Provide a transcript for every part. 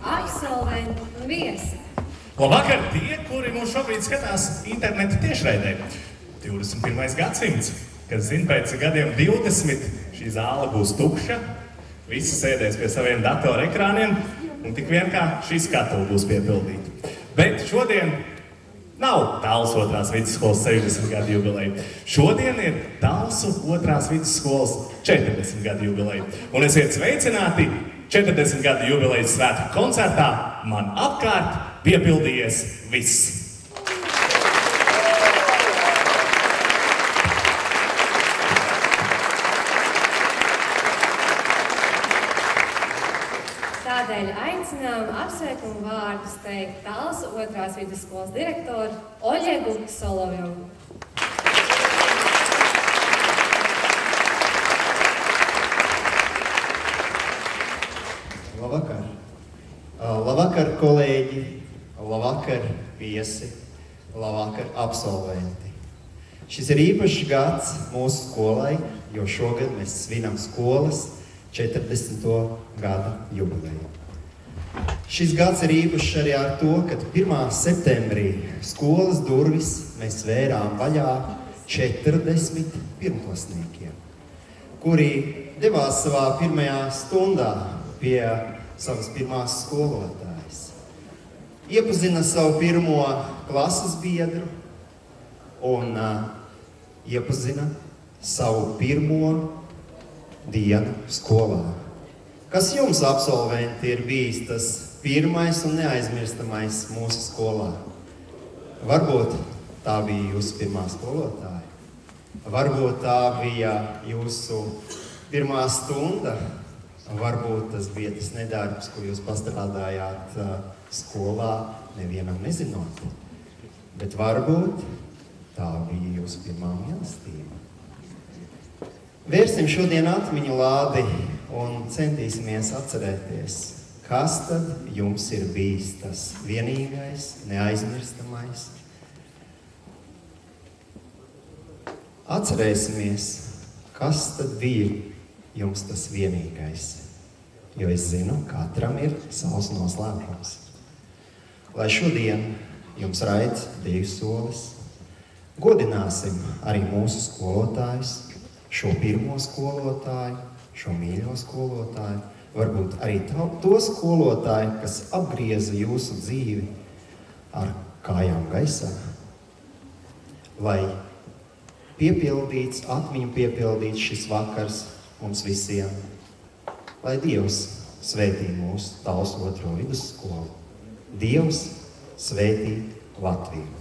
absolventi un viesi. Labvakar tie, kuri mūs šobrīd skatās interneta tiešraidē. 21. gadsimts, kad zin pēc gadiem 20 šī zāle būs tukša, visi sēdēs pie saviem datora ekrāniem un tik vien kā šī skatuve būs piepildīta. Bet šodien nav Talsu 2. vidusskolas 60 gadu jubileja. Šodien ir Talsu 2. vidusskolas 40 gadu jubileja. Un esiet sveicināti 40 gadu jubilejas svētku koncertā Man apkārt piepildījies viss. Tādēļ aicinām apsveikumu vārdus teikt Talsu 2. vidusskolas direktoru Oļegu Solovjovu. Labvakar! Labvakar, kolēģi! Labvakar, viesi! Labvakar, absolventi! Šis ir īpašs gads mūsu skolai, jo šogad mēs svinam skolas 40. gada jubileju. Šis gads ir īpašs arī ar to, ka 1. septembrī skolas durvis mēs vērām vaļā 40 pirmklasniekiem, kuri devās savā pirmajā stundā pie savas pirmās skolotājas. Iepazina savu pirmo klases biedru un iepazina savu pirmo dienu skolā. Kas jums, absolventi, ir bijis tas pirmais un neaizmirstamais mūsu skolā? Varbūt tā bija jūsu pirmā skolotāja. Varbūt tā bija jūsu pirmā stunda. Varbūt tas bija tas nedarbs, ko jūs pastrādājāt skolā, nevienam nezinot. Bet varbūt tā bija jūsu pirmā mīlestība. Vērsim šodien atmiņu lādi un centīsimies atcerēties, kas tad jums ir bijis tas vienīgais, neaizmirstamais. Atcerēsimies, kas tad bija jums tas vienīgais, jo es zinu, katram ir savs noslēpums. Lai šodien jums raidz Dievs solis, godināsim arī mūsu skolotājus, šo pirmo skolotāju, šo mīļo skolotāju, varbūt arī to skolotāju, kas apgrieza jūsu dzīvi ar kājām gaisā, lai atmiņu piepildīts šis vakars mums visiem, lai Dievs svētī mūsu Talsu 2. vidusskolu. Dievs svētī Latviju.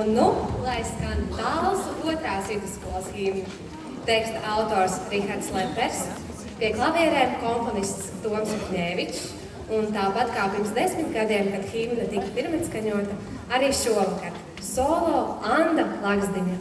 Un nu, lai skan Talsu otrās vidusskolas himna. Teksta autors Rihards Lepers, pie klavierēm komponists Toms Kņēvičs, un tāpat kā pirms 10 gadiem, kad himna tika pirmatskaņota, arī šovakar solo Anda Laksdiņa.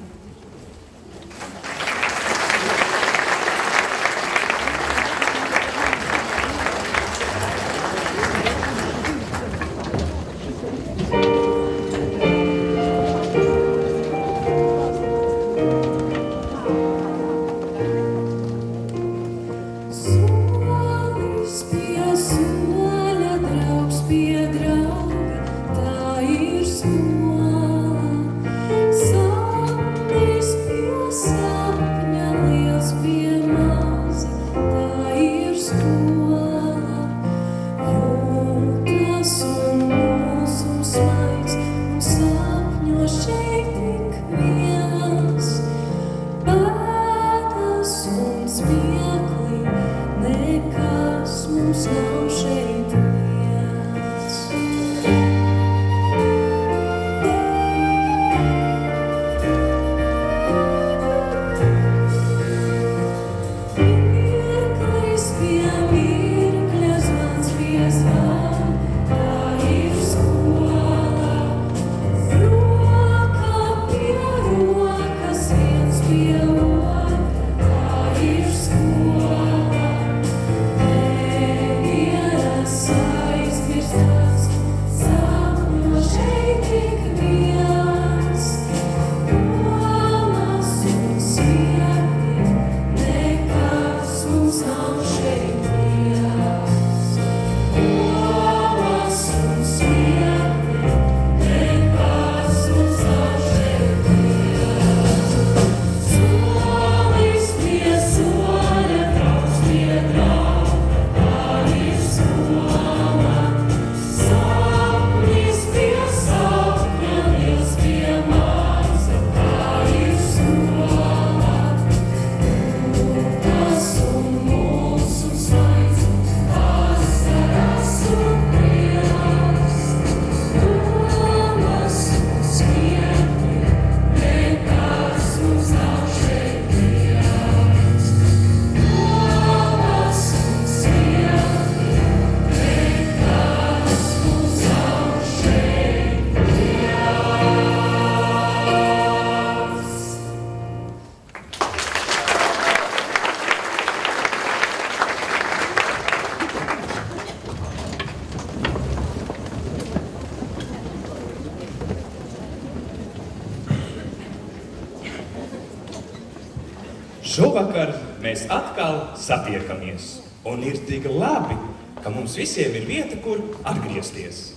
Šovakar mēs atkal satiekamies, un ir tik labi, ka mums visiem ir vieta, kur atgriezties.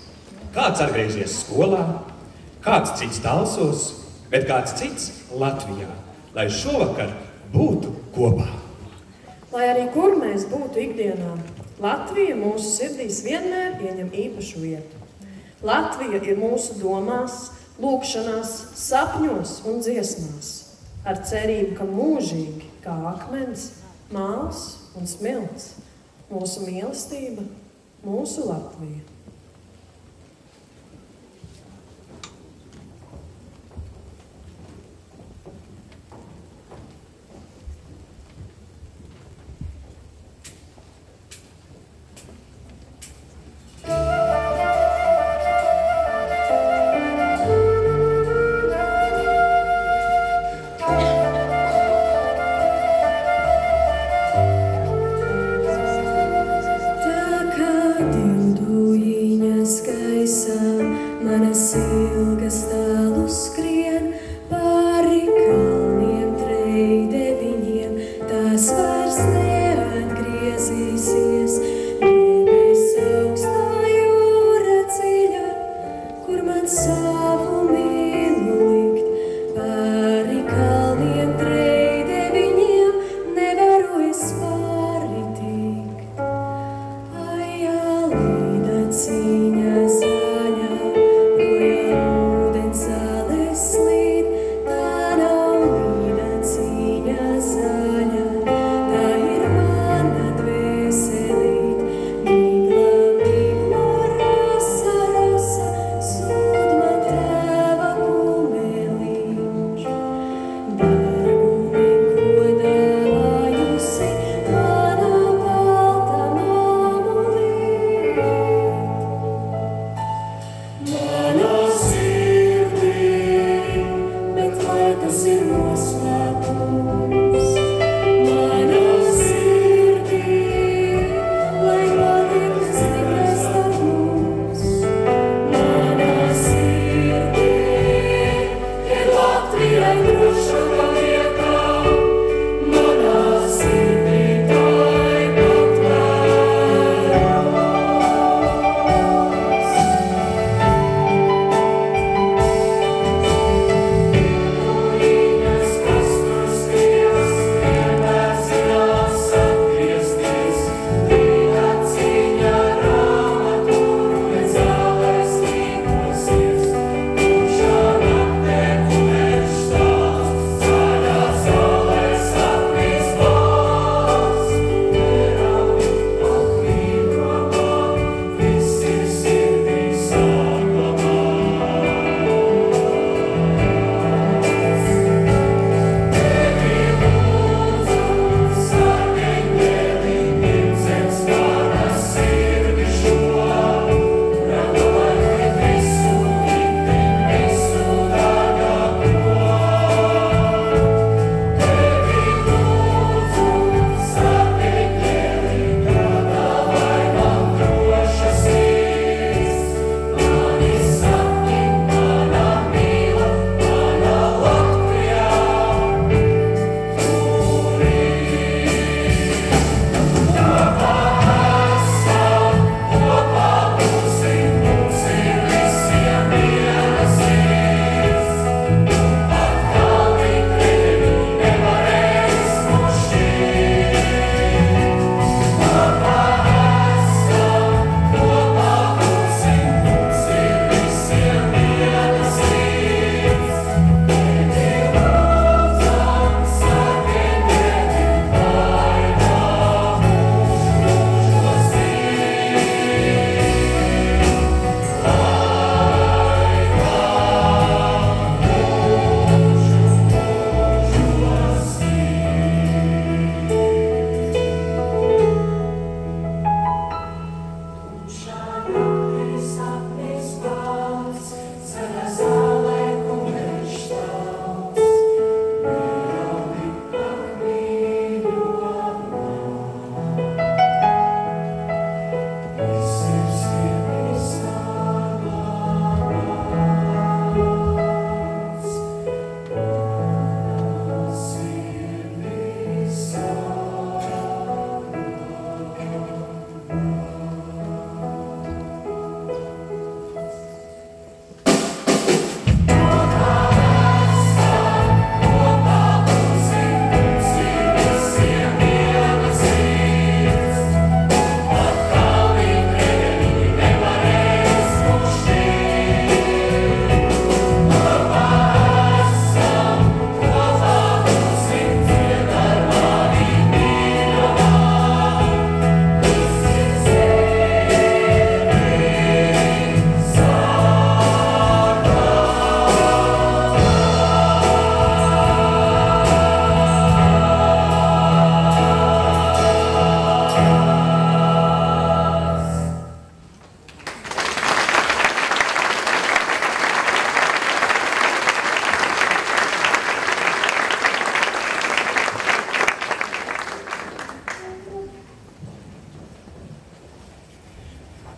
Kāds atgriezies skolā, kāds cits Talsos, bet kāds cits Latvijā, lai šovakar būtu kopā. Lai arī kur mēs būtu ikdienā, Latvija mūsu sirdīs vienmēr ieņem īpašu vietu. Latvija ir mūsu domās, lūkšanās, sapņos un dziesmās, ar cerību, ka mūžīgi, kā akmens, māls un smilts, mūsu mīlestība, mūsu Latvija.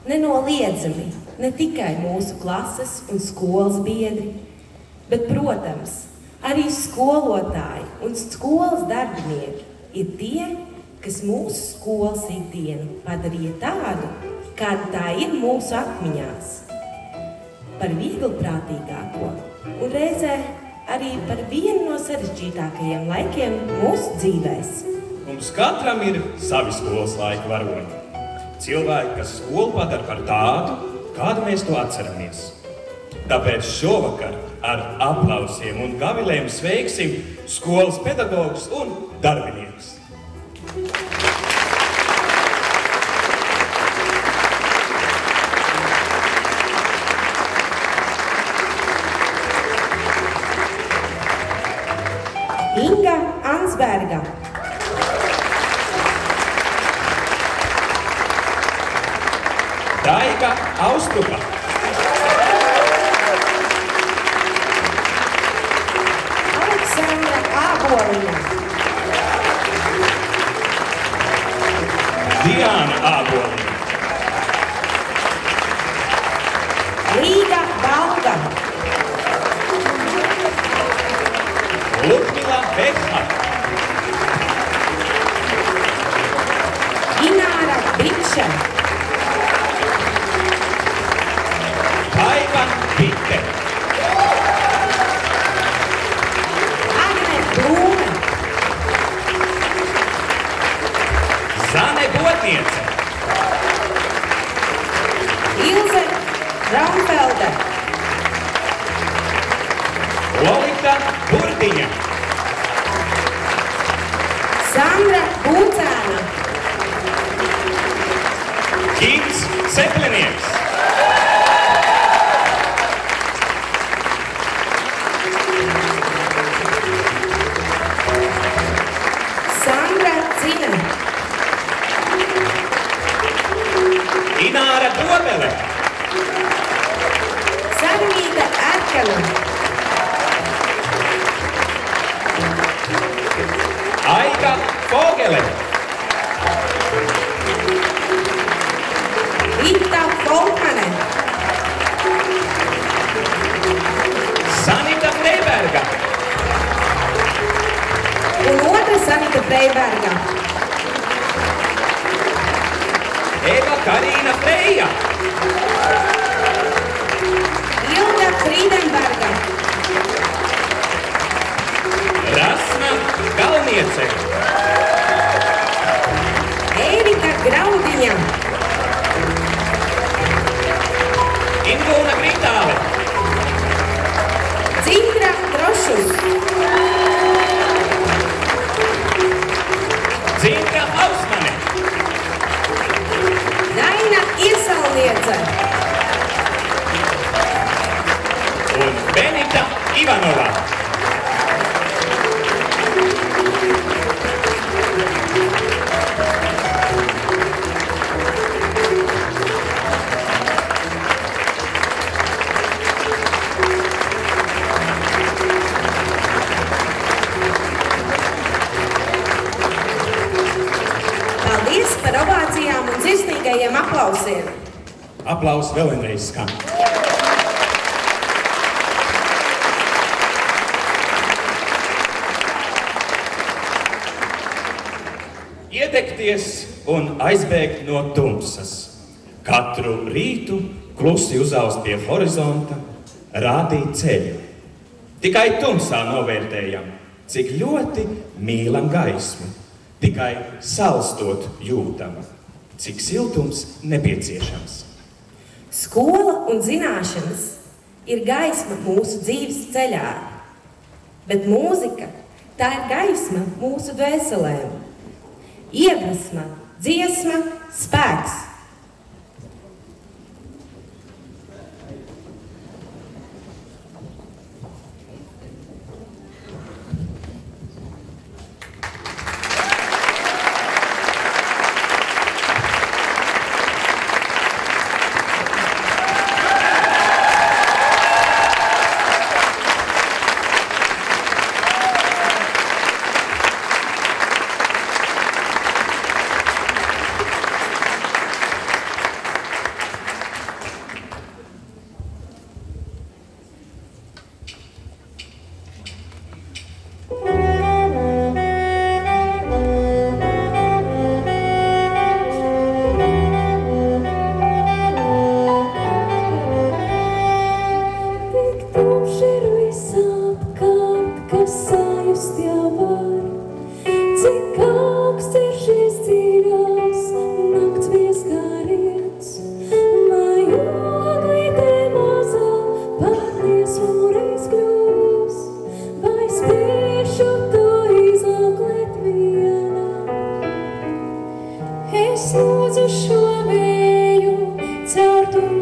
nenoliedzami ne tikai mūsu klases un skolas biedri, bet, protams, arī skolotāji un skolas darbinieki ir tie, kas mūsu skolas ikdienu padarīja tādu, kāda tā ir mūsu atmiņās. Par vieglprātīgāko un reizē arī par vienu no sarežģītākajiem laikiem mūsu dzīvēs. Mums katram ir savi skolas laika varoņi. Cilvēki, kas skolu padara par tādu, kādu mēs to atceramies. Tāpēc šovakar ar aplausiem un gavilēm sveiksim skolas pedagogus un darbiniekus. Inga Ansberga. Daiga Austrupa. Aleksandra Āboliņa. Diana Āboliņa. Līga Valga. Ludmila Bekha. Ināra Biča. Aiva Bitte. Agne Blūme. Zane Botniece. Ilze Braunfelde. Lolita Burdiņa. Sandra Būcēna. Kīns Seplinieks. Sandra Cina. Ināra Dobele. Sarmīta Erkele. Aiga Fogele. Rita Folkmane. Sanita Freiberga. Un otra Sanita Freiberga. Eva Karīna Freja. Ilga Friedenberga. Rasna Galniece. Ērika Graudiņa. Ingūna Gritāle. Cindra Drošus. Dzinka Hausmane. Daina Iesalniece. Un Benita Ivanova. Paldies par ovācijām un sirsnīgajiem aplausiem. Aplausi vēl vienreiz skan. Iedegties un aizbēgt no tumsas. Katru rītu klusi uzaust pie horizonta, rādīt ceļu. Tikai tumsā novērtējam, cik ļoti mīlam gaismu. Tikai salstot jūtam, cik siltums nepieciešams. Skola un zināšanas ir gaisma mūsu dzīves ceļā, bet mūzika tā ir gaisma mūsu dvēselēm. Iedvesma, dziesma, spēks.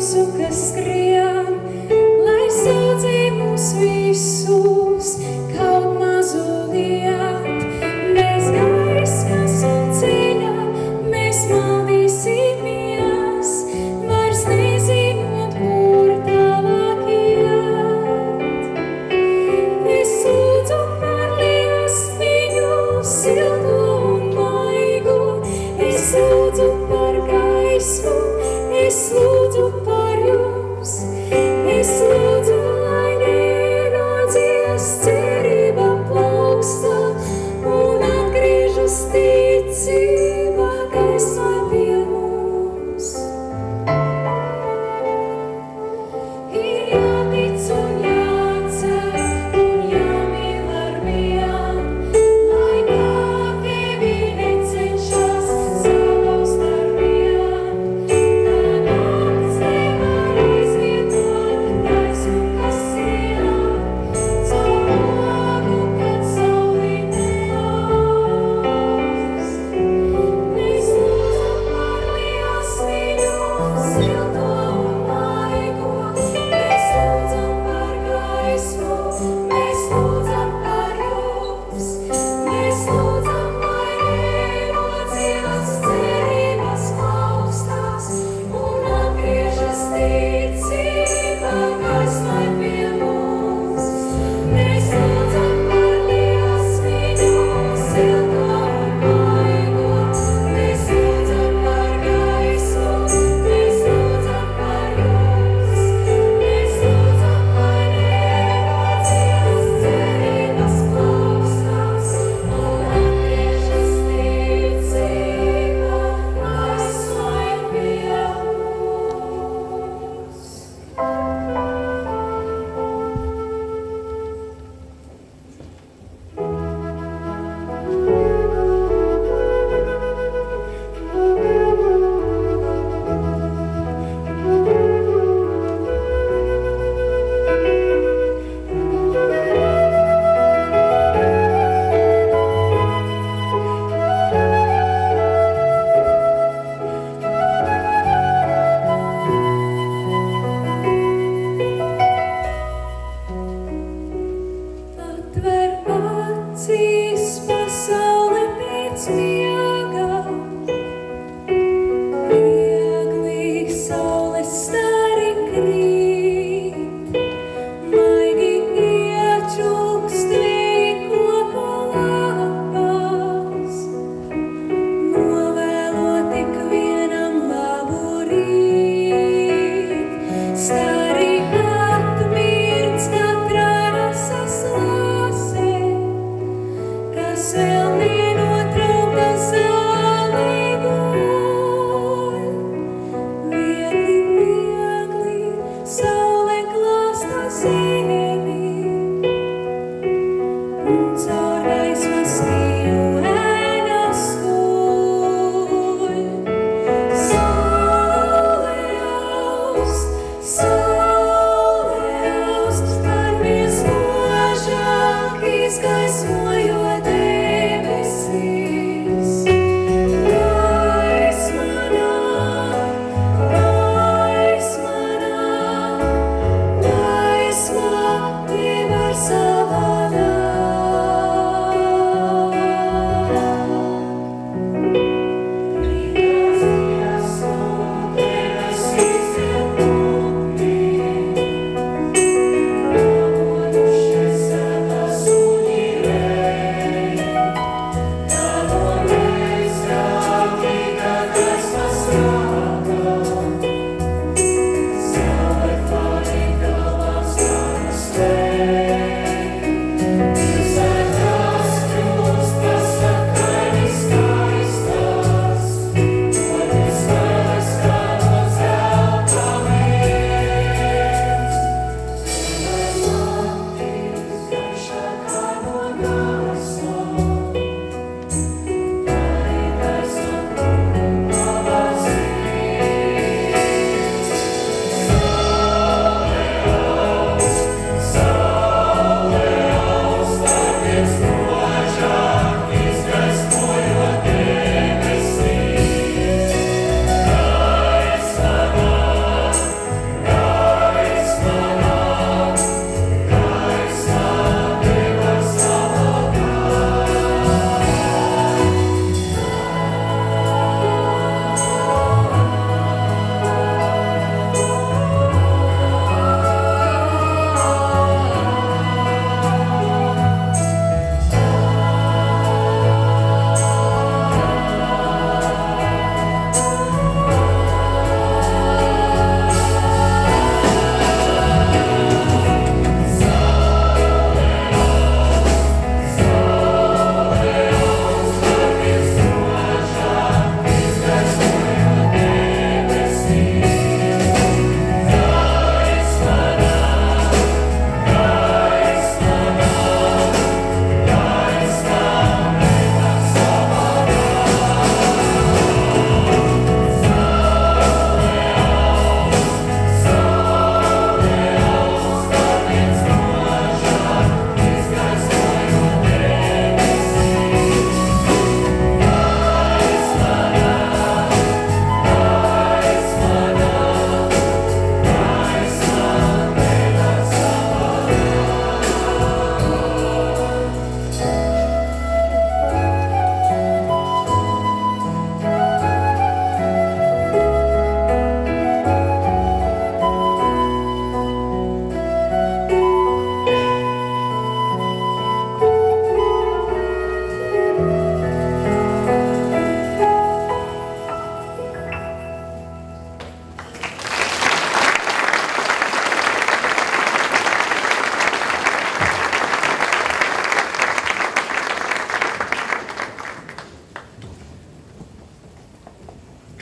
tumsu, kas skrien, lai saudzī mūs visus, kaut mazu liet. Bez gaismas un ceļa mēs maldīsimies, vairs nezinot, kur tālāk iet. Es lūdzu par liesmiņu siltu un maigu, es lūdzu par gaismu, es lūdzu par jums, es lūdzu, lai nenodzies cerība plauksta un atgriežas ticība gaismai pie mums. Ir jātic un jācer un jāmīl ar vien, lai kā tevi necenšas salauzt ar vien. Tā nakts nevar izvietot gaismu, kas ienāk caur logu, kad saulīte augst. Mēs lūdzam par liesmiņu silto un maigo, mēs lūdzam par gaismu, mēs lūdzam par jums, mēs lūdzam, lai nenodzies cerības plaukstās un atgriežas ticība gaismai pie mums. Mēs lūdzam par liesmiņu silto un maigo, mēs lūdzam par gaismu, mēs lūdzam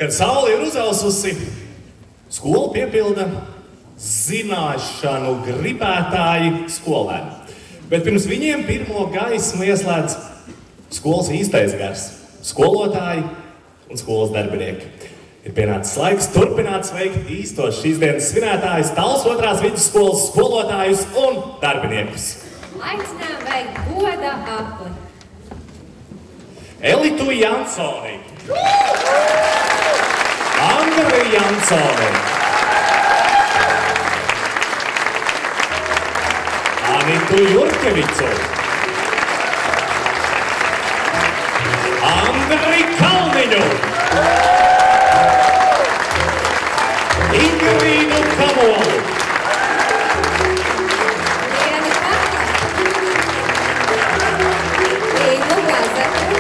kad saule ir uzaususi, skolu piepilda zināšanu gribētāji skolēni. Bet pirms viņiem pirmo gaismu ieslēdz skolas īstais gars, skolotāji un skolas darbinieki. Ir pienācis laiks turpināt sveikt īstos šīs dienas svinētājus, Tallas 2. vidusskolas skolotājus un darbiniekus. Aicinām veikt goda apli. Elitu Jansoni, Andri Jansoni, Anitu Jurkevicu, Andri Kalniņu, Ingrīdu Kamolu, Lienu Paka, Līnu Gazetu,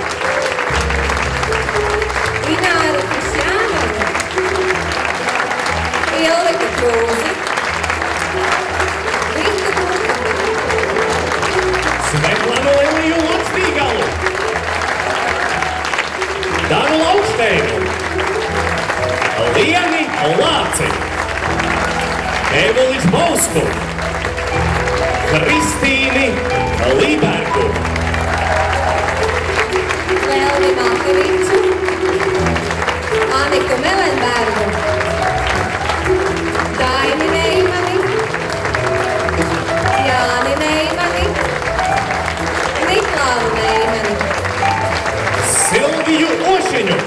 Ināru Krišjānovu, Ilviku Krūzi, Ritu Kukavi, Svetlanu Eliju Latvīgalu, Danu Lauksteinu, Lieni Lāci, Evulis Bausku, Kristīni Lībergu, Lelvi Malkeviču, Aniku Melenbergu, Daini Neimani, Jāni Neimani, Niklāvu Neimani, Silviju Ošiņu,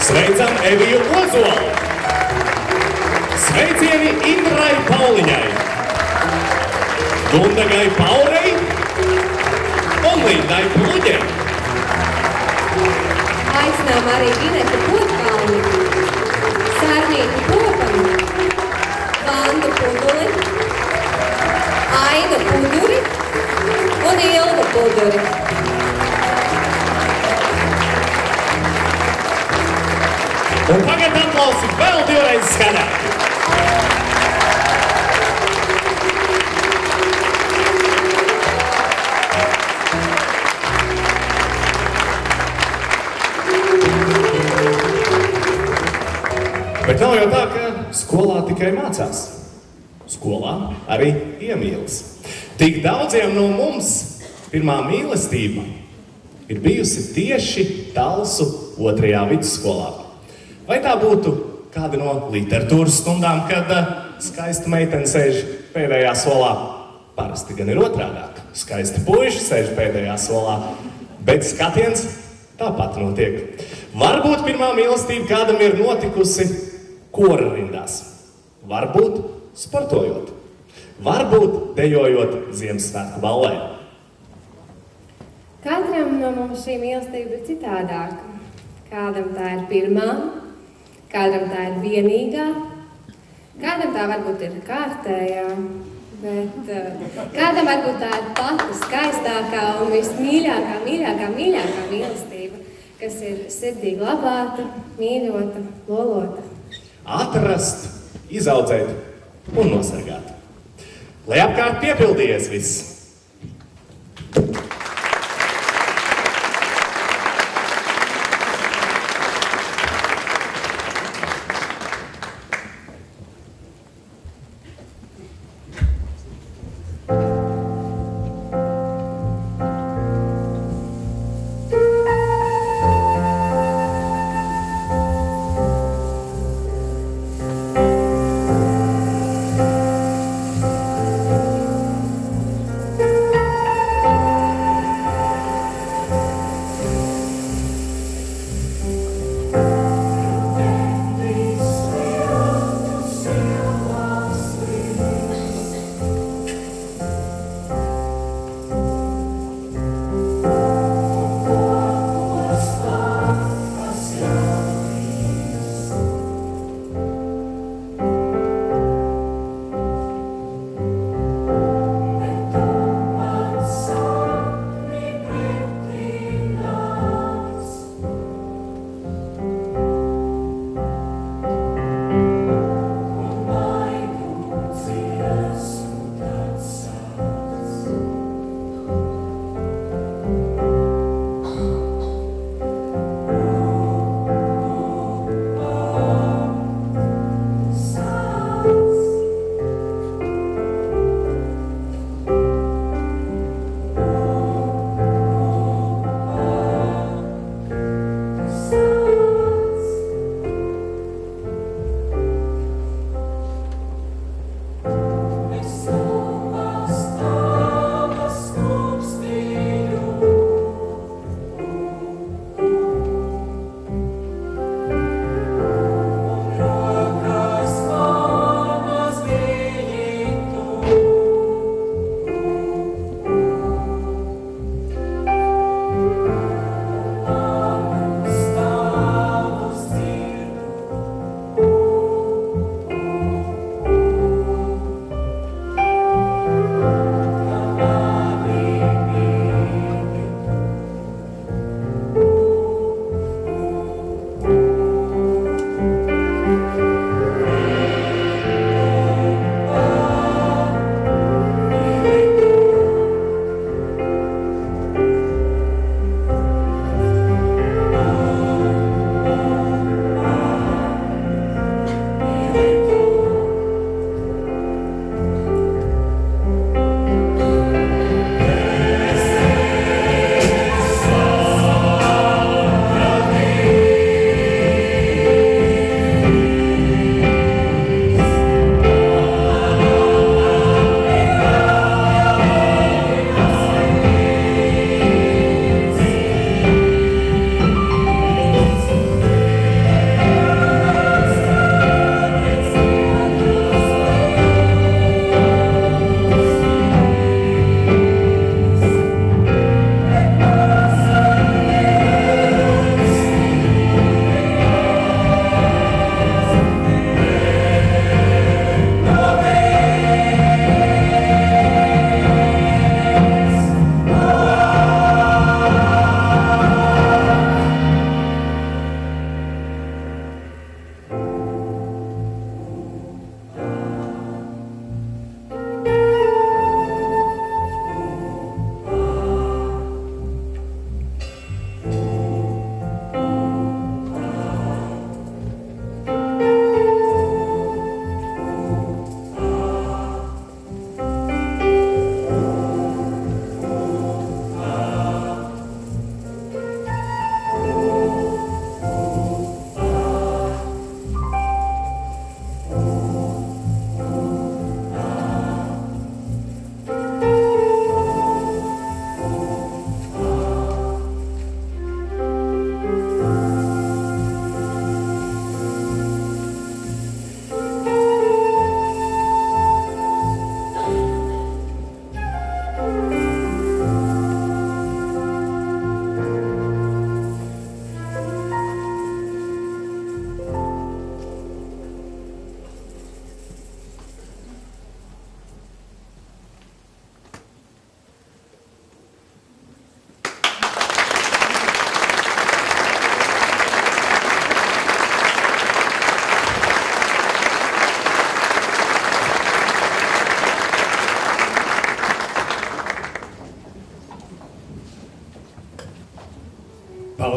sveicam Eviju Ozolu, sveicieni Indrai Pauliņai, Gundagai Paurei un Lindai Pluģei. aicinām arī Inetu Potkalni, Sarnītu Popanu, Vandu Puduli, Ainu Puduri un Ilvu Puduri. Un tagad aplausi vēl divreiz skaļāk. Bet nav jau tā, ka skolā tikai mācās. Skolā arī iemīlas. Tik daudziem no mums pirmā mīlestība ir bijusi tieši Talsu 2. vidusskolā. Vai tā būtu kāda no literatūras stundām, kad skaista meitene sēž pēdējā solā? Parasti gan ir otrādāk. Skaisti puiši sēž pēdējā solā, bet skatiens tāpat notiek. Varbūt pirmā mīlestība kādam ir notikusi kora rindās. Varbūt sportojot. Varbūt dejojot Ziemassvētku ballē. Katram no mums šī mīlestība ir citādāka. Kādam tā ir pirmā, kādam tā ir vienīgā, kādam tā varbūt ir kārtējā, bet kādam varbūt tā ir pati skaistākā un vismīļākā mīlestība, kas ir sirdī glabāta, mīļota, lolota. Atrast, izaudzēt un nosargāt. Lai apkārt piepildījies viss.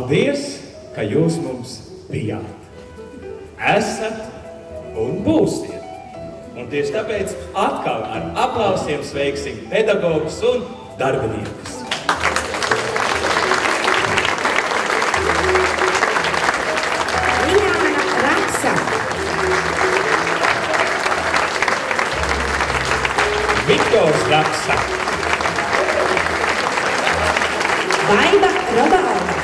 Paldies, ka jūs mums bijāt. Esat un būsiet. Un tieši tāpēc atkal ar aplausiem sveiksim pedagogus un darbiniekus. Viktors Raksa, Vaiva Robalda,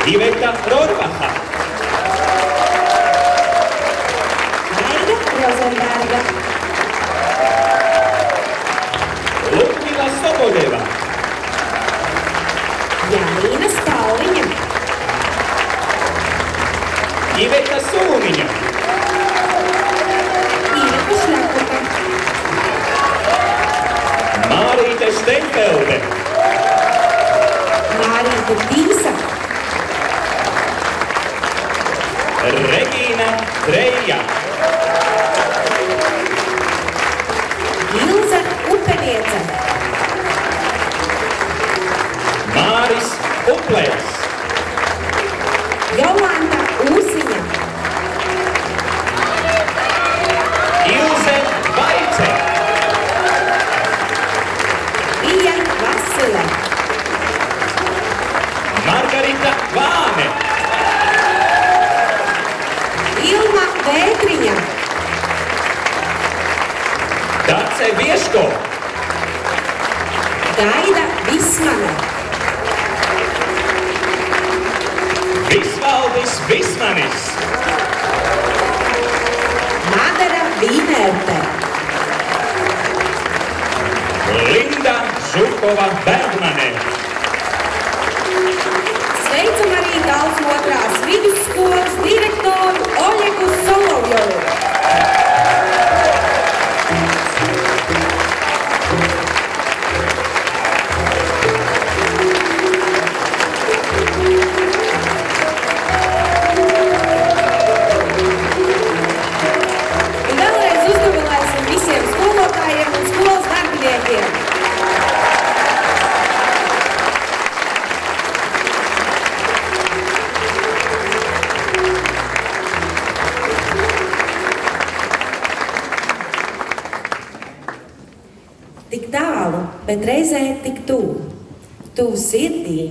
Iveta Rorbaha, Aida Rozenberga, Ludmila Sobodeva, Janīna Spalviņa, Iveta Sūmiņa, Iveta Šļakuka, Mārīte Steinfelde, Mārīte Tīsa, Regīna Treja, Ilze Upeniece, Māris Uplēs, Jolanta Ūsiņa, Ilze Vaice, Ija Vasile, Margarita Vāne, Ilma Vētriņa, Dace Vieško, Gaida Vismane, Visvaldis Vismanis, Madara Vīnerte, Linda Žukova Bergmane, Sveicam arī Gals 2. vidusskolas direktoru Oļegu Solovjovu. Un vēlreiz uzgavilēsim visiem skolotājiem un skolas darbiniekiem. Tik tālu, bet reizē tik tuvu. Tuvu sirdī,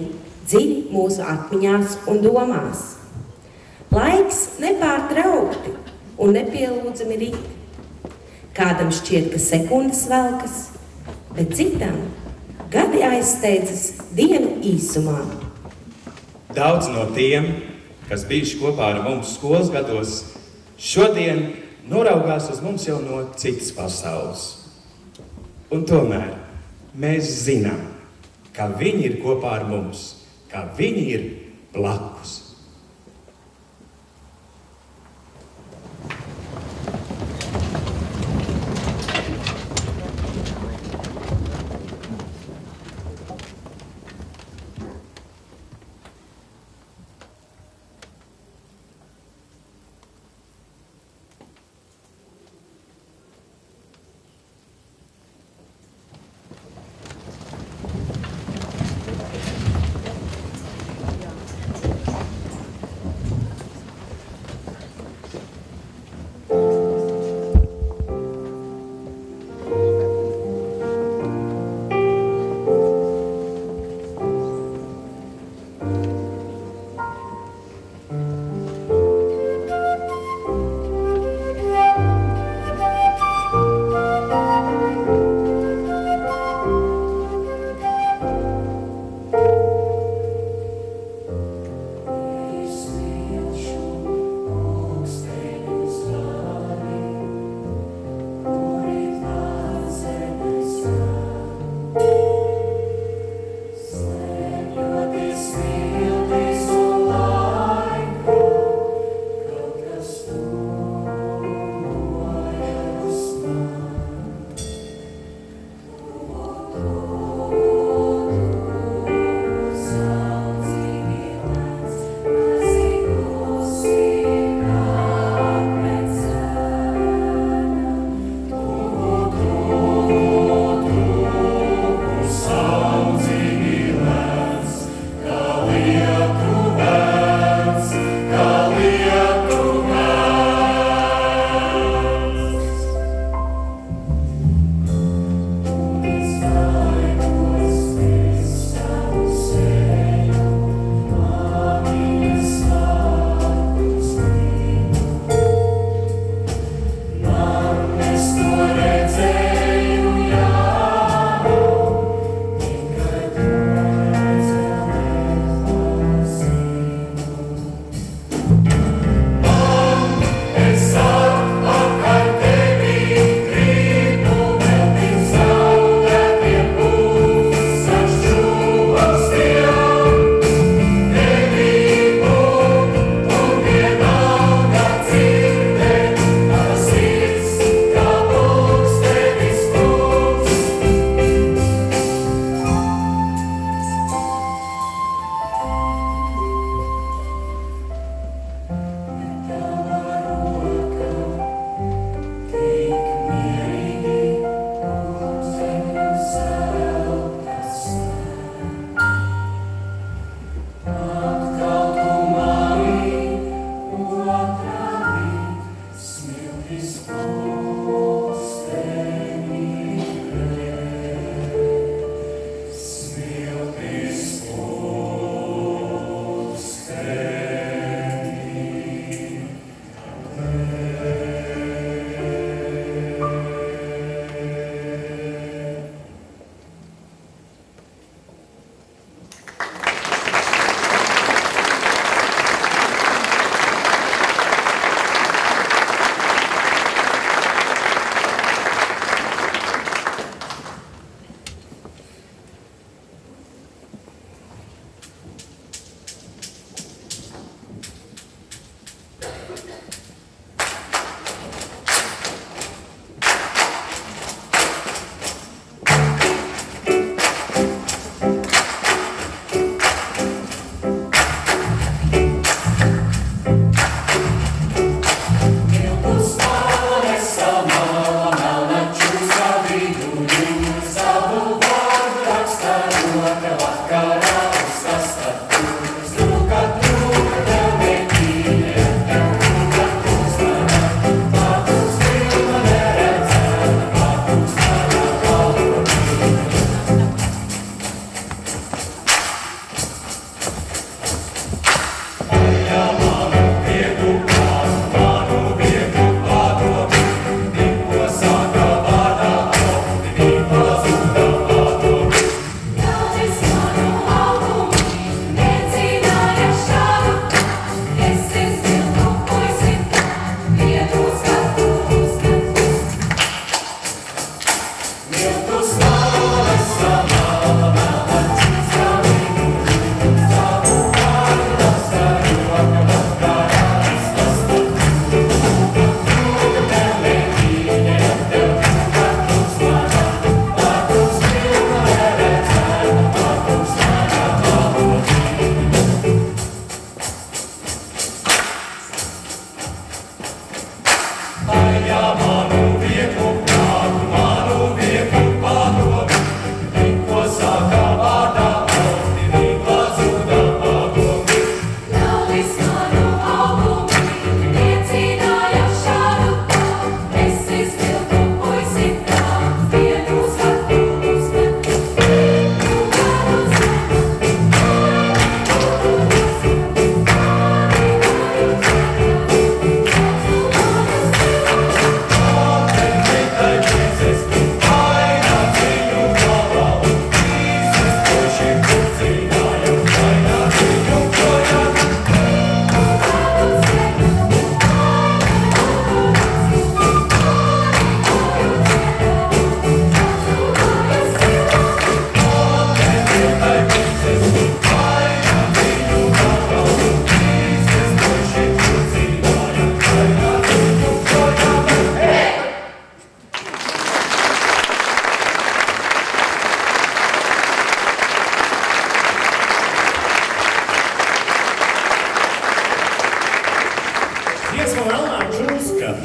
dziļi mūsu atmiņās un domās. Laiks nepārtraukti un nepielūdzami rit. Kādam šķiet, ka sekundes velkas, bet citam gadi aizsteidzas dienu īsumā. Daudz no tiem, kas bijuši kopā ar mums skolas gados, šodien noraugās uz mums jau no citas pasaules. Un tomēr mēs zinām, ka viņi ir kopā ar mums, ka viņi ir blakus.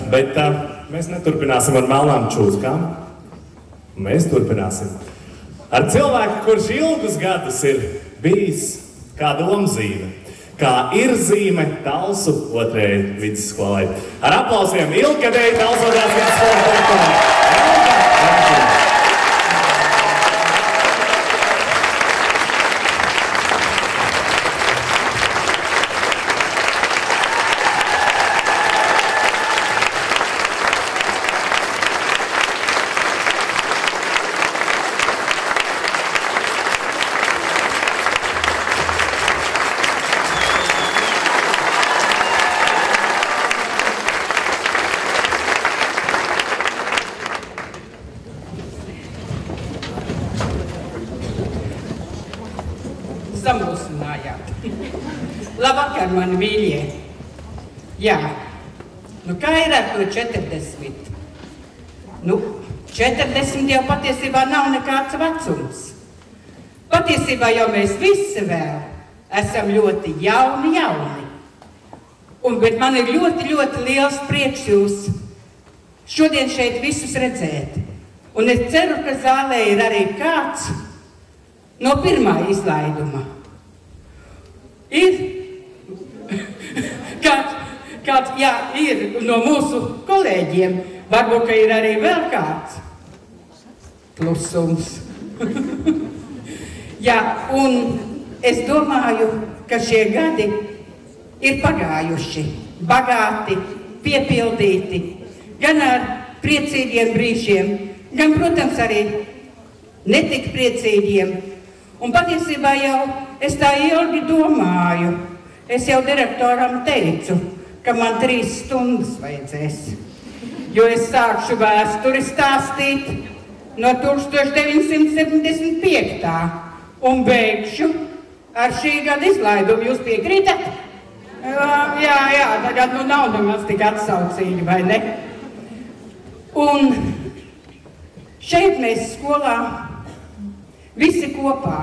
Bet mēs neturpināsim ar melnām čūskām. Mēs turpināsim ar cilvēku, kurš ilgus gadus ir bijis kā domzīme, kā ir zīme Talsu 2. vidusskolai. Ar aplausiem Ilgadei Talsu 2. vidusskolas direktorai. Samulsinājāt. Labvakar, mani mīļie. Jā, nu kā ir ar to 40? Nu, 40 jau patiesībā nav nekāds vecums. Patiesībā jau mēs visi vēl esam ļoti jauni. Bet man ir ļoti liels prieks jūs šodien šeit visus redzēt. Un es ceru, ka zālē ir arī kāds no pirmā izlaiduma. Ir kāds, jā, ir no mūsu kolēģiem. Varbūt, ka ir arī vēl kāds klusums. Jā, un es domāju, ka šie gadi ir pagājuši, bagāti, piepildīti, gan ar priecīgiem brīžiem, gan, protams, arī netik priecīgiem. Un patiesībā jau es tā ilgi domāju. Es jau direktoram teicu, ka man 3 stundas vajadzēs. Jo es sākšu vēsturi stāstīt no 1975. Un beigšu ar šī gada izlaidumu. Jūs piekrītat? Jā, tagad nu nav nemaz tik atsaucīgi, vai ne? Un šeit mēs skolā visi kopā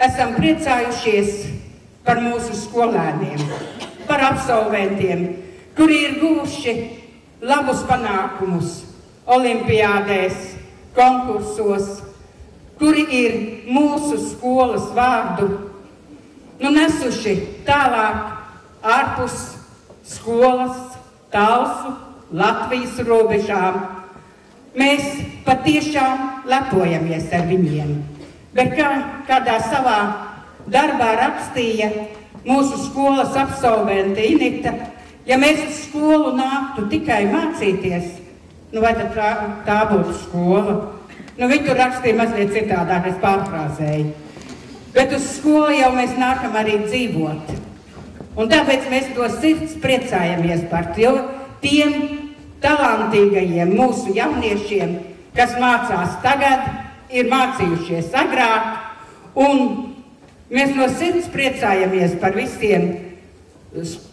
esam priecājušies par mūsu skolēniem, par absolventiem, kuri ir guvuši labus panākumus olimpiādēs, konkursos, kuri ir mūsu skolas vārdu nesuši tālāk ārpus skolas, Talsu, Latvijas robežām. Mēs patiešām lepojamies ar viņiem. Bet kādā savā darbā rakstīja mūsu skolas absolvente Inita, ja mēs uz skolu nāktu tikai mācīties, vai tad tā būtu skola? Viņi tur rakstīja mazliet citādāk, es pārfrāzēju. Bet uz skolu jau mēs nākam arī dzīvot. Un tāpēc mēs to sirds priecājamies par tiem talantīgajiem mūsu jauniešiem, kas mācās tagad, ir mācījušies agrāk, un mēs no sirds priecājamies par visiem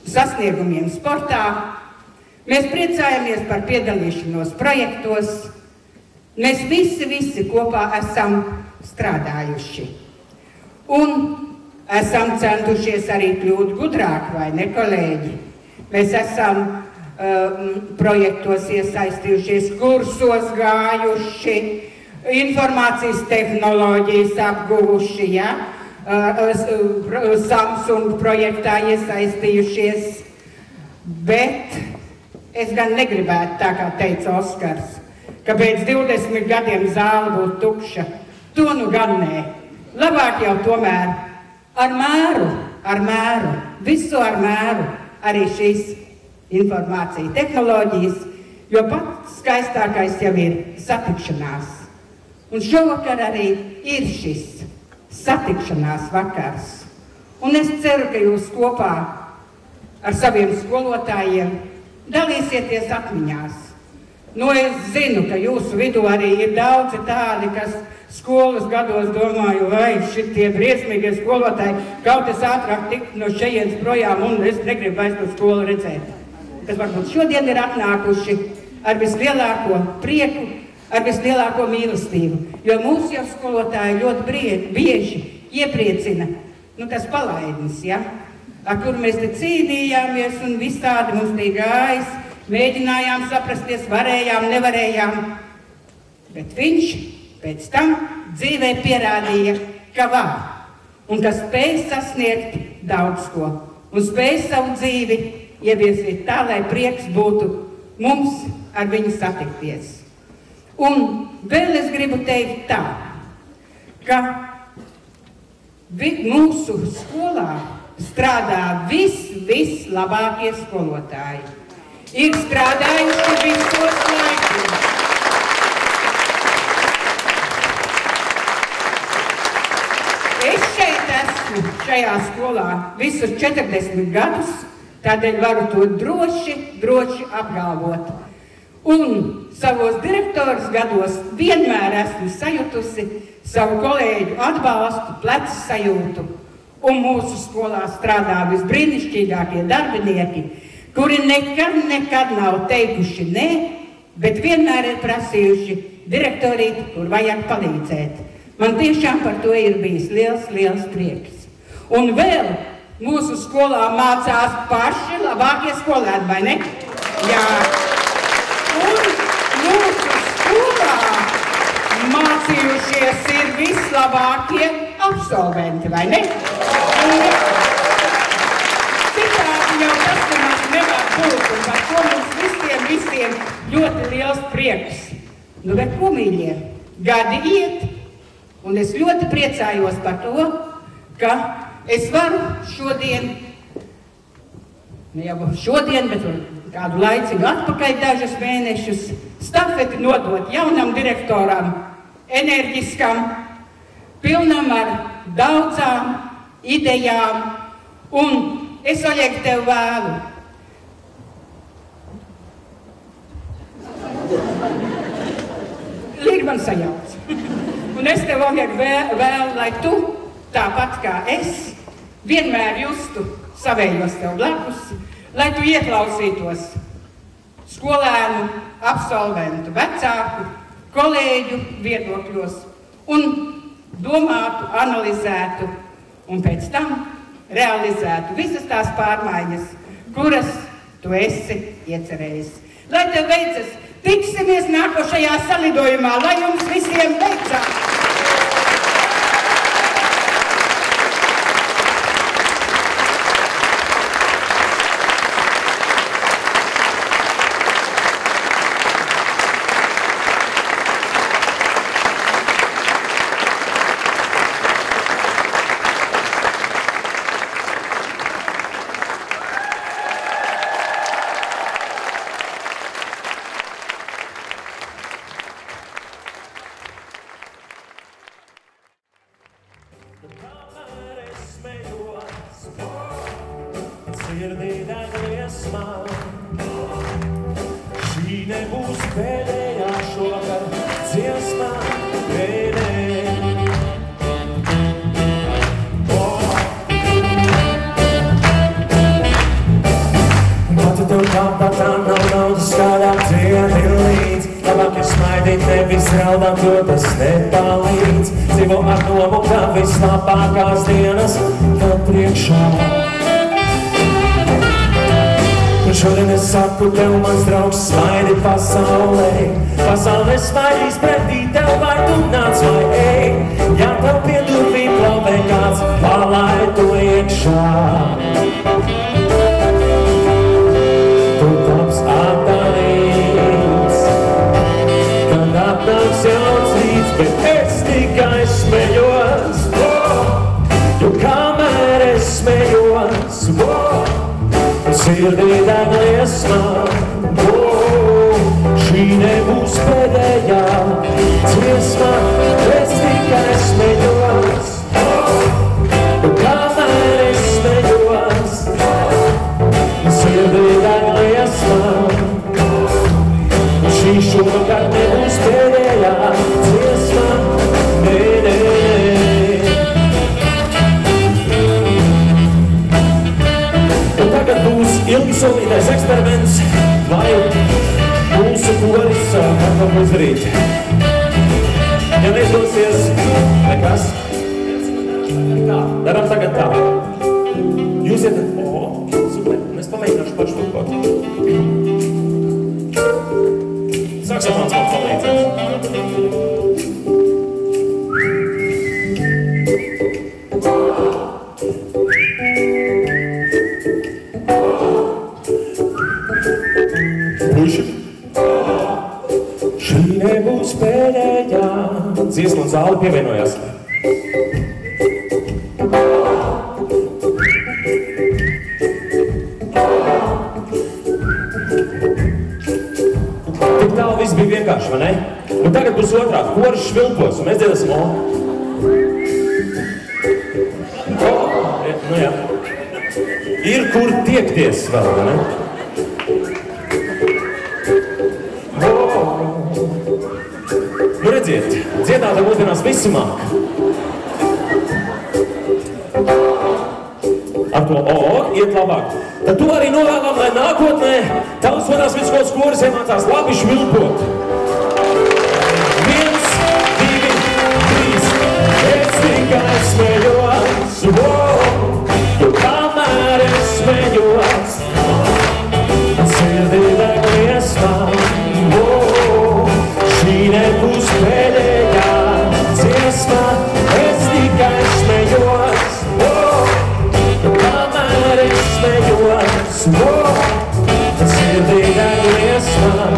sasniegumiem sportā. Mēs priecājamies par piedalīšanos projektos. Mēs visi kopā esam strādājuši. Un esam centušies arī kļūt gudrāk, vai ne, kolēģi? Mēs esam projektos iesaistījušies, kursos gājuši, informācijas tehnoloģijas apguvuši, ja? Samsung projektā iesaistījušies, bet es gan negribētu, tā kā teica Oskars, ka pēc 20 gadiem zāle būtu tukša. To nu gan nē. Labāk jau tomēr ar mēru, visu ar mēru, arī šīs informācija tehnoloģijas, jo pats skaistākais jau ir satikšanās. Un šovakar arī ir šis satikšanās vakars. Un es ceru, ka jūs kopā ar saviem skolotājiem dalīsieties atmiņās. Nu, es zinu, ka jūsu vidū arī ir daudzi tādi, kas skolas gados domāju, vai šitie briesmīgie skolotāji, kaut es ātrāk tiktu no šejienes projām un es negribu vairs no skolu redzēt. Kas varbūt šodien ir atnākuši ar vislielāko prieku, ar vislielāko mīlestību, jo mūsu jau skolotāji ļoti bieži iepriecina, tas palaidnis, ja? Ar kur mēs te cīnījāmies un visādi mums bija gājis, mēģinājām saprasties, varējām, nevarējām, bet viņš pēc tam dzīvē pierādīja, ka var un ka spēj sasniegt daudz ko un spēj savu dzīvi ieviesīt tā, lai prieks būtu mums ar viņu satikties. Un vēl es gribu teikt tā, ka mūsu skolā strādā vislabākie skolotāji. Ir strādājuši visos laikos. Es šeit esmu šajā skolā visus 40 gadus, tādēļ varu to droši apgalvot. Un savos direktors gados vienmēr esmu sajutusi savu kolēģu atbalstu, plecu sajūtu. Un mūsu skolā strādā visbrīnišķīgākie darbinieki, kuri nekad nav teikuši nē, bet vienmēr ir prasījuši direktorīti, kur vajag palīdzēt. Man tiešām par to ir bijis liels prieks. Un vēl mūsu skolā mācās paši labākie skolēni, vai ne? Jā. Un mūsu skolā mācījušies ir vislabākie absolventi, vai ne? Un citādi jau tas nemaz nevar būt, un par ko mums visiem ļoti liels prieks. Bet ko, mīļie, gadi iet, un es ļoti priecājos par to, ka es varu šodien, bet kādu laiciņu atpakaļ dažus mēnešus, stafeti nodot jaunam direktoram, enerģiskam, pilnam ar daudzām idejām, un es, Oļeg, tev vēlu. Līdz man sajauc. Un es tev, Oļeg, vēlu, lai tu, tāpat kā es, vienmēr justu savējos tev blakus, lai tu ieklausītos skolēnu, absolventu, vecāku, kolēģu viedokļos un domātu, analizētu un pēc tam realizētu visas tās pārmaiņas, kuras tu esi iecerējis. Lai tev veicas, tiksimies nākošajā salidojumā, lai jums visiem veicās! Vislabākās dienas vēl priekšā. šodien es saku tev, mans draugs, smaidi pasaulē. Pasaulē smaidīs pretī tev, vai tu nāc vai ej. Ja tev pie durvīm klauvē kāds, palaid to iekšā. Tu taps atdalīts, kad atnāks jauns rīts, bet es tikai smējos. Jo kamēr es smējos, sirdī deg liesmā, šī nebūs pēdējā dziesmā, es tikai smējos. Kamēr es smējos, sirdī deg liesmā, šī šovakar nebūs pēdējā dziesmā, Tagad būs ilgi solītais eksperiments, vai mūsu koris var kaut ko izdarīt. Ja neizdosies, nekas. Daram tagad tā. Jūs ietat, super, es pamēģināšu pašu kaut ko. Saksofons man palīdzēs. Puši. Šī nebūs pēdējā. Dziesma un zāle pievienojās. Tik tālu viss bija vienkārši, vai ne? Un tagad būs otrā, koris švilpos, un mēs dziedāsim Nu jā. Ir kur tiekties vēl, vai ne? Nu redziet, dziedātāji mūsdienās visi māk. Ar to iet labāk. Tad to arī novēlam, lai nākotnē tavs vadās vidusskolas koris iemācās labi švilpot. 1, 2, 3, es tikai smējos, jo kamēr es smējos, sirdī deg liesmā, šī nebūs pēdējā dziesmā, es tikai smējos, kamēr es smējos, sirdī deg liesmā,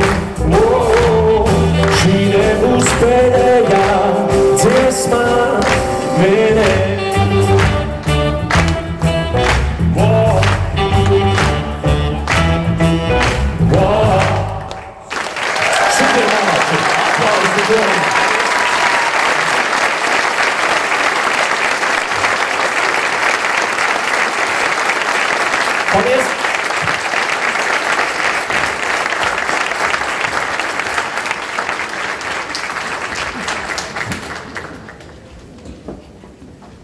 šī nebūs pēdējā dziesmā, Paldies!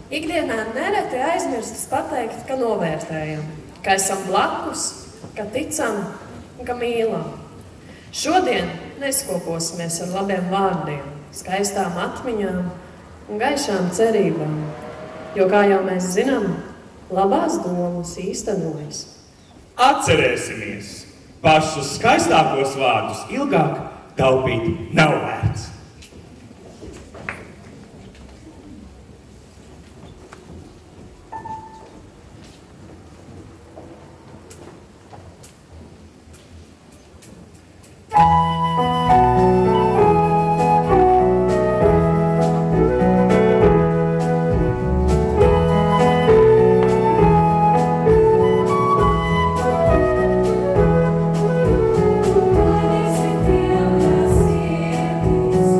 Ikdienā nereti aizmirstas pateikt, ka novērtējam, ka esam blakus, ka ticam un ka mīlam. Šodien neskoposimies ar labiem vārdiem, skaistām atmiņām un gaišām cerībām, jo, kā jau mēs zinām, labās domas īstenojas. Atcerēsimies, pašus skaistākos vārdus ilgāk taupīt nav vērts. Tiem, kas ir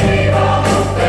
Shiva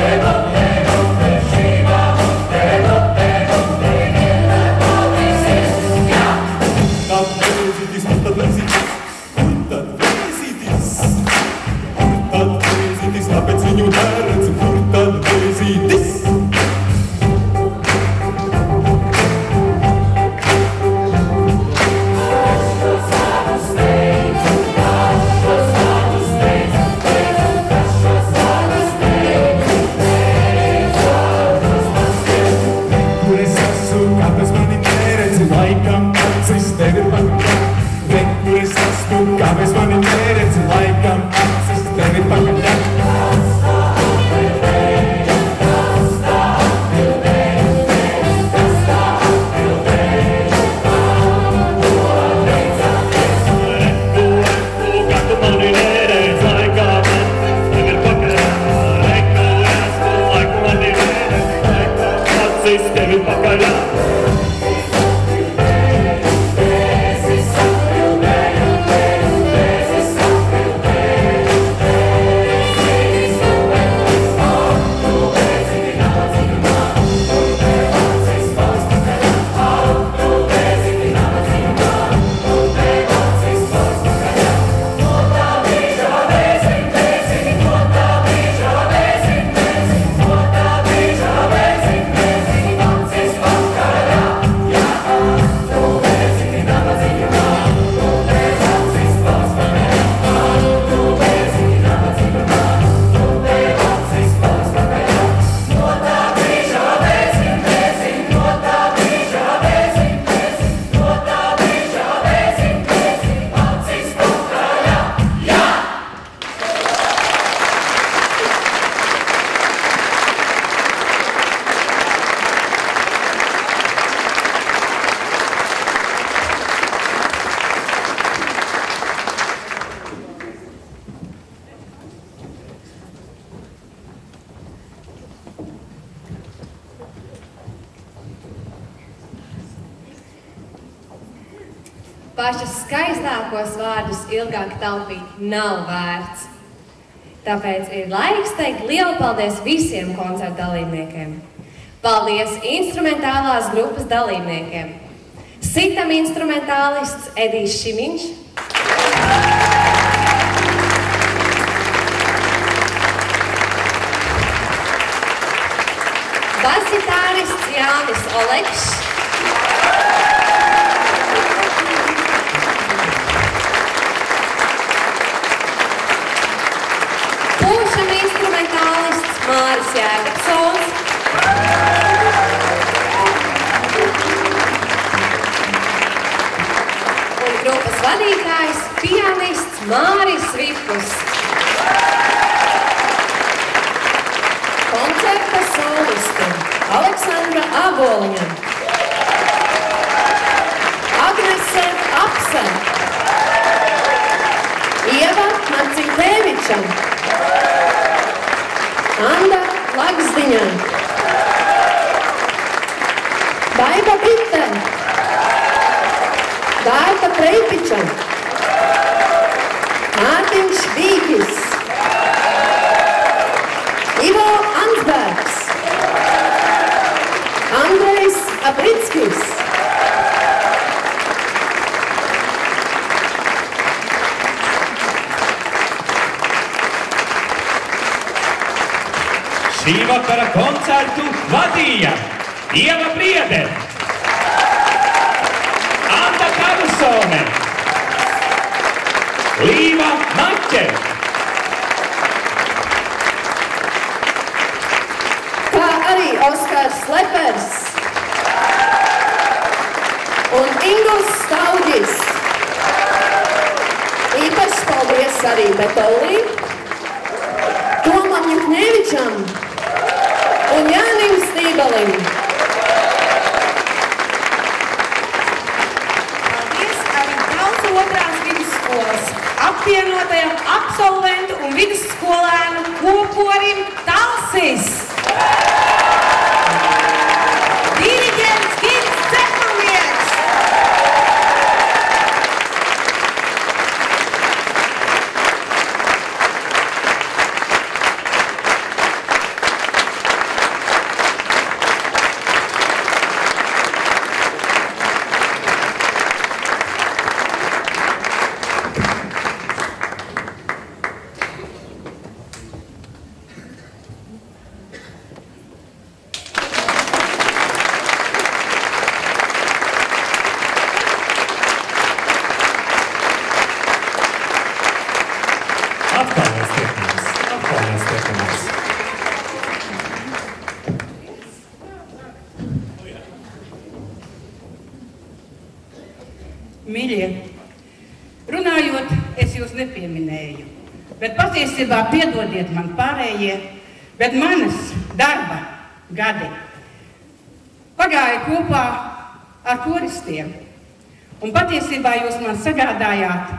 pašas skaistākos vārdus ilgāk taupīt nav vērts. Tāpēc ir laiks teikt lielu paldies visiem koncertu dalībniekiem. Paldies instrumentālās grupas dalībniekiem. Sitam instrumentālists Edijs Šimiņš. Basgitārists Jānis Olekšs. Pūšam instrumentālists Māris Jēkabsons. Un grupas vadītājs pianists Māris Vipus. Koncerta solisti Aleksandra Aboliņa, Agnese Apse, Ieva Marcintēviča, Anda Lagzdiņa, Baiba Bitte, Dārta Preipiča, Mārtiņš Vīgis, Ivo Ansbergs, Andrejs Abrickis, Šī vakara koncertu vadīja Ieva Briede, Anda Karlsone, Līva Maķe, kā arī Oskars Slepers un Ingūns Stauģis. Īpaši paldies arī Betolī, Tomam Jukņevičam un Jānim Stībalim. Paldies arī Talsu otrās vidusskolas apvienotajam absolventu un vidusskolēnu kokorim Talsis. Diriģents Gins Cepelnieks. Mīļie, runājot, es jūs nepieminēju, bet patiesībā piedodiet man pārējie, bet manas darba gadi pagāja kopā ar koristiem. Un patiesībā jūs man sagādājāt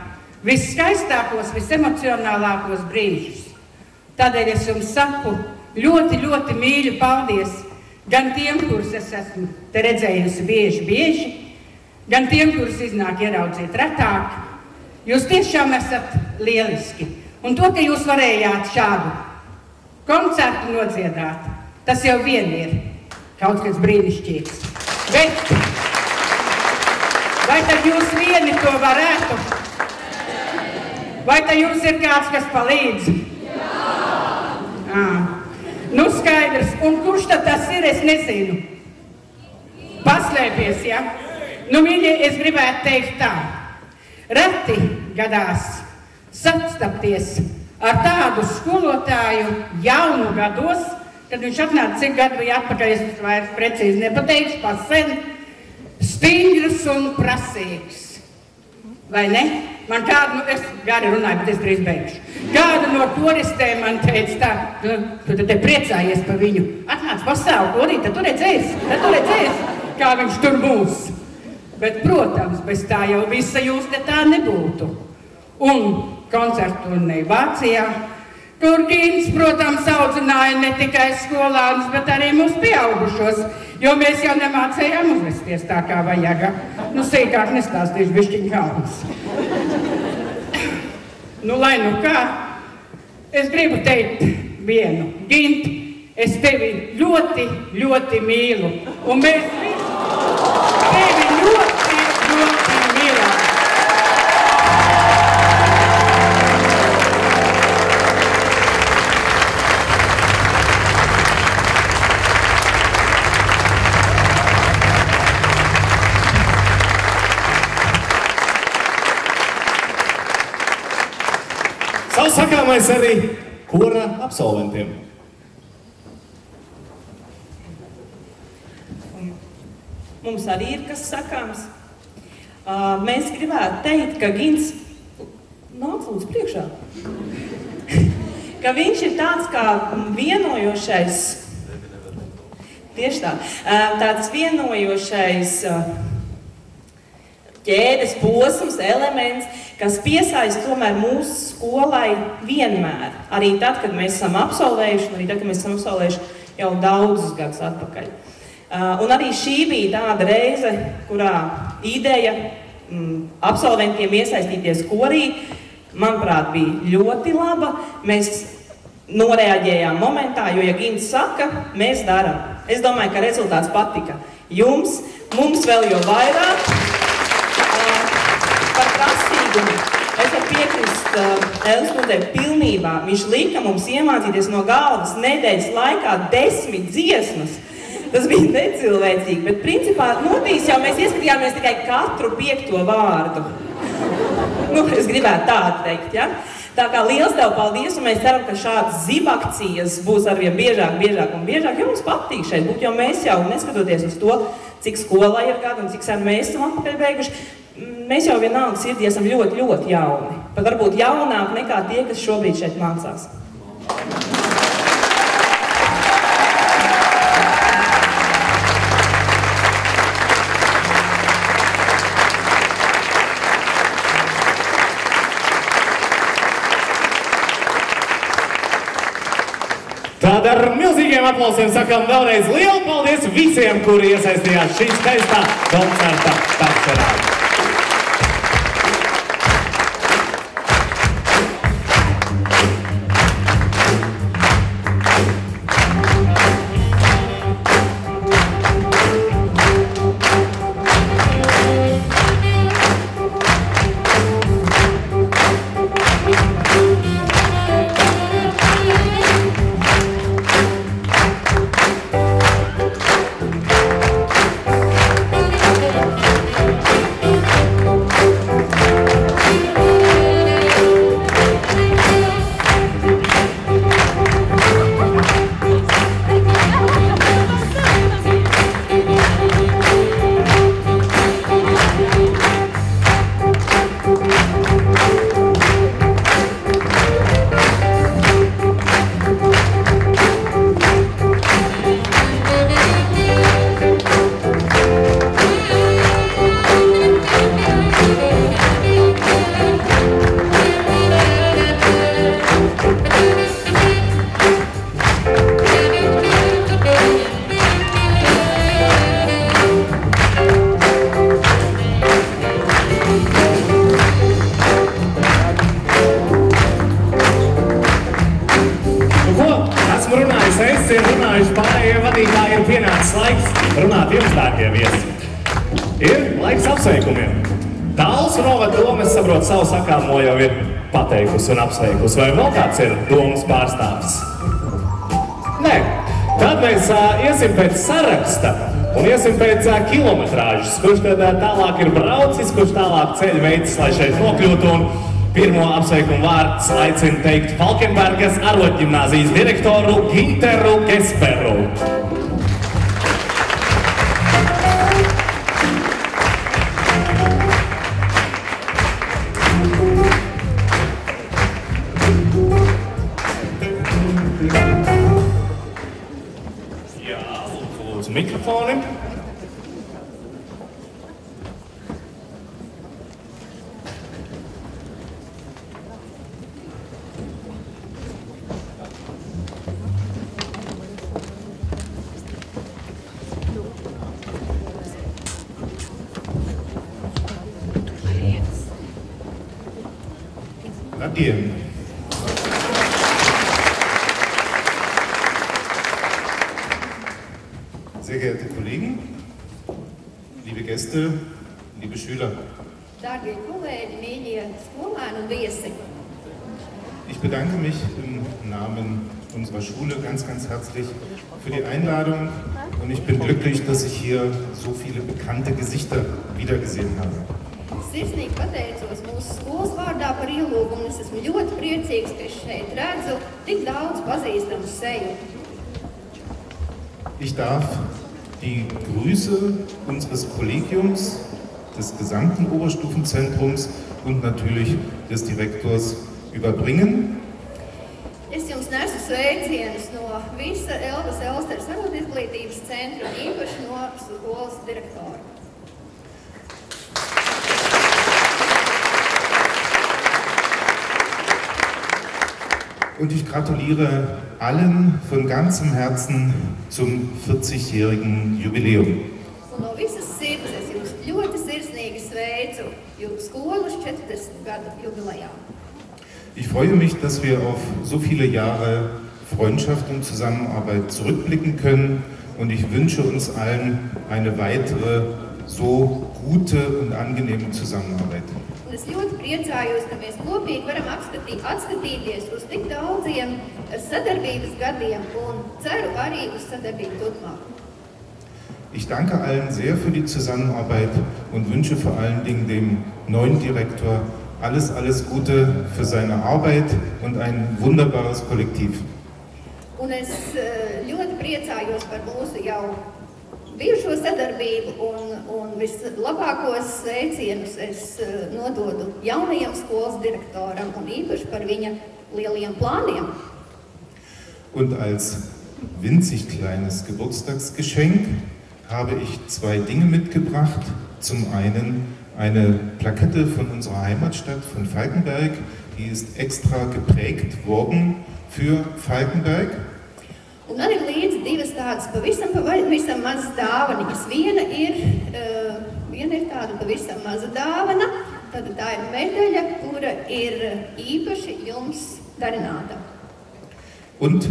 visskaistākos, visemocionālākos brīžus. Tādēļ es jums saku ļoti, ļoti mīļu paldies gan tiem, kurus es esmu te redzējusi bieži, gan tiem, kurus iznāk ieraudzīt retāk. Jūs tiešām esat lieliski. Un to, ka jūs varējāt šādu koncertu nodziedāt, tas jau vien ir kaut kas brīnišķīgs. Bet vai tad jūs vieni to varētu? Vai tad jums ir kāds, kas palīdz? Jā! Nu skaidrs. Un kurš tad tas ir, es nezinu. Paslēpies, ja? Nu, mīļie, es gribētu teikt tā. Reti gadās sastapties ar tādu skolotāju jaunu gados, kad viņš atnāca, cik gadu bija atpakaļ, es vairs precīzi nepateikšu, pasen, stingrs un prasīgs. Vai ne? Man kādu, es gari runāju, bet es drīz beigšu. Kādu no koristēm man teica tā, tu te priecājies par viņu. Atnāc pastāvu korī, tad tu redzēsi, kā viņš tur būs. Bet, protams, bez tā jau visa jūs te tā nebūtu. Un koncertu turnēju Vācijā, kur Gins, protams, audzināja ne tikai skolānus, bet arī mūs pieaugušos. Jo mēs jau nemācējām uzvesties tā, kā vajag. Nu, sīkāk nestāstīšu bišķiņ kaunas. Nu, lai nu kā, es gribu teikt vienu. Gint, es tevi ļoti, ļoti mīlu. Un mēs tevi ļoti, ļoti mīlam. Savs sakāmais arī kora absolventiem. Mums arī ir kas sakāms. Mēs gribētu teikt, ka Gins nāc lūdzu priekšā. Ka viņš ir tāds kā vienojošais, tieši tā, tāds vienojošais ķēdes posms, elements, kas piesaista tomēr mūsu skolai vienmēr. Arī tad, kad mēs esam absolvējuši, un arī tad, kad mēs esam absolvējuši jau daudzus gadus atpakaļ. Un arī šī bija tāda reize, kurā ideja absolventiem iesaistīties korī, manuprāt, bija ļoti laba. Mēs noreaģējām momentā, jo, ja Gins saka, mēs darām. Es domāju, ka rezultāts patika jums, mums vēl jau vairāk. Par prasīgumu es varu piekrist Elvis kundzei pilnībā. Viņš lika mums iemācīties no galvas nedēļas laikā 10 dziesmas. Tas bija necilvēcīgi, bet principā notīs jau mēs ieskatījāmies tikai katru 5. vārdu. Nu, es gribētu tādu teikt, ja? Tā kā liels tev paldies, un mēs ceram, ka šādas zibakcijas būs arvien biežāk, jo mums patīk šeit būt, jo mēs jau, neskatoties uz to, cik skolā ir gadu un cik sen mēs esam atpakaļ beiguši, mēs jau vienalga sirdī esam ļoti, ļoti jauni. Pat varbūt jaunāk nekā tie, kas šobrīd šeit mācās. Tad ar milzīgiem aplausiem sakām vēlreiz lielu paldies visiem, kuri iesaistījās šīs skaistā koncerta tapšanā. Savu sakāmo jau ir pateikusi un apsveikusi. Vai vēl kāds ir domas pārstāvis? Nē. Tad mēs iesim pēc saraksta un iesim pēc kilometrāžas. Kurš tad tālāk ir braucis, kurš tālāk ceļu veicis, lai šeit nokļūtu. Un pirmo apsveikumu vārds aicinu teikt Falkenbergas arotģimnāzijas direktoru Ginteru Kesperu. Mikrofoni. applaudieren. Sehr geehrte Kollegen, liebe Gäste, liebe Schüler. Dārgie kolēģi, mīļie skolēni un viesi. Ich bedanke mich im Namen unserer Schule ganz, ganz herzlich für die Einladung und ich bin glücklich, dass ich hier so viele bekannte Gesichter wiedergesehen habe. Sirsnīgi pateicos mūsu skolas vārdā par ielūgumu un es esmu ļoti priecīgs, ka es šeit redzu tik daudz pazīstamu seju. Ich darf die Grüße unseres Kollegiums, des gesamten Oberstufenzentrums und natürlich des Direktors überbringen. Es jums nesu sveicienus no visa Elvas Elsteres arotizglītības centra un īpaši no skolas direktora. Und ich gratuliere allen von ganzem Herzen zum 40-jährigen Jubiläum. Un no visas sirds es jums ļoti sirsnīgi sveicu skolas 40 gadu jubilejā. Ich freue mich, dass wir auf so viele Jahre Freundschaft und Zusammenarbeit zurückblicken können und ich wünsche uns allen eine weitere so gute und angenehme Zusammenarbeit. Un es ļoti priecājos, ka mēs kopīgi varam atskatīties uz tik daudziem sadarbības gadiem un ceru arī uz sadarbību turpmāk. Ich danke allen sehr für die Zusammenarbeit und wünsche vor allen Dingen dem neuen Direktor alles Gute für seine Arbeit und ein wunderbares Kollektiv. Un es ļoti priecājos par mūsu jau bijušo sadarbību un vislabākos sveicienus es nododu jaunajam skolas direktoram un īpaši par viņa lielajiem plāniem. Und als winzig kleines Geburtstagsgeschenk habe ich zwei Dinge mitgebracht. Zum einen eine Plakette von unserer Heimatstadt, von Falkenberg. Die ist extra geprägt worden für Falkenberg. Un arī līdzi divas tādas pavisam mazas dāvaniņas. Viena ir tāda pavisam maza dāvana, tad tā ir medaļa, kura ir īpaši jums darināta. Und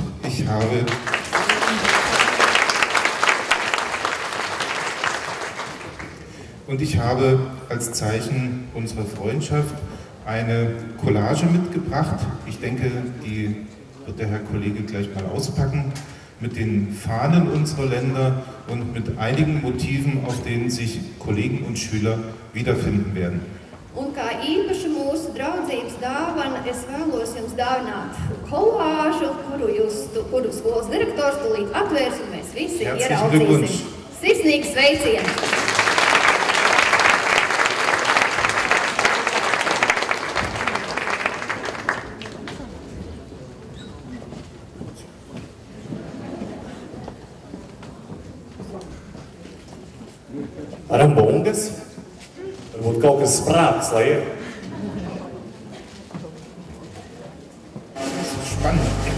ich habe als Zeichen unserer Freundschaft eine Collage mitgebracht. Ich denke, die wird der Herr Kollege gleich mal auspacken, mit den Fahnen unserer Länder und mit einigen Motiven, auf denen sich Kollegen und Schüler wiederfinden werden. Un kā īpaši mūsu draudzības dāvana, es vēlos jums dāvināt kolāžu, kuru skolas direktors tūlīt atvērs un mēs visi ieraudzīsim. Sirsnīgi sveicieni! Varam bungas? Varbūt kaut kas sprāgs, lai ir. Das ist spannend.